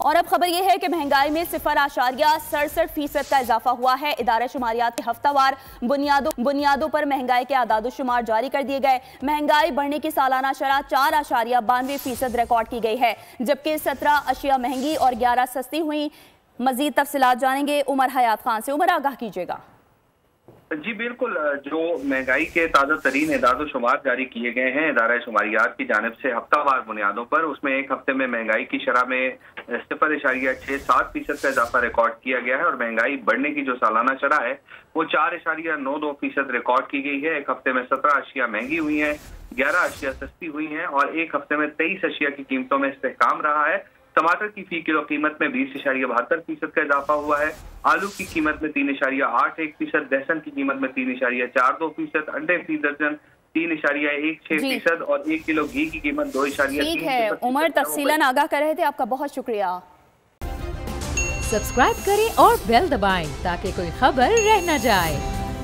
और अब खबर यह है कि महंगाई में 0.67% का इजाफा हुआ है। इदारा शुमारियात के हफ्तावार बुनियादों पर महंगाई के आदादोशुमार जारी कर दिए गए। महंगाई बढ़ने की सालाना शरह 4.92% रिकॉर्ड की गई है, जबकि 17 अशिया महंगी और 11 सस्ती हुई। मजीद तफसीलात जानेंगे उमर हयात खान से। उमर, आगाह कीजिएगा। जी बिल्कुल, जो महंगाई के ताज़ा तरीन एदाद-ओ-शुमार जारी किए गए हैं इदारा शुमारियात की जानिब से हफ्तावार बुनियादों पर, उसमें एक हफ्ते में महंगाई की शरह में 0.67% का इजाफा रिकॉर्ड किया गया है और महंगाई बढ़ने की जो सालाना शरह है वो 4.92% रिकॉर्ड की गई है। एक हफ्ते में 17 अशिया महंगी हुई हैं, 11 अशिया सस्ती हुई हैं और एक हफ्ते में 23 अशिया की कीमतों में इस्तेहकाम रहा है। टमाटर की फी किलो कीमत में 20.72% का इजाफा हुआ है। आलू की कीमत में 3.81%, लहसुन की कीमत में 3.42%, अंडे फी दर्जन 3.16% और 1 किलो घी की कीमत 2.3%। ठीक है उमर, तफसीलन आगाह कर रहे थे, आपका बहुत शुक्रिया। सब्सक्राइब करें और बेल दबाएं ताकि कोई खबर रह न जाए।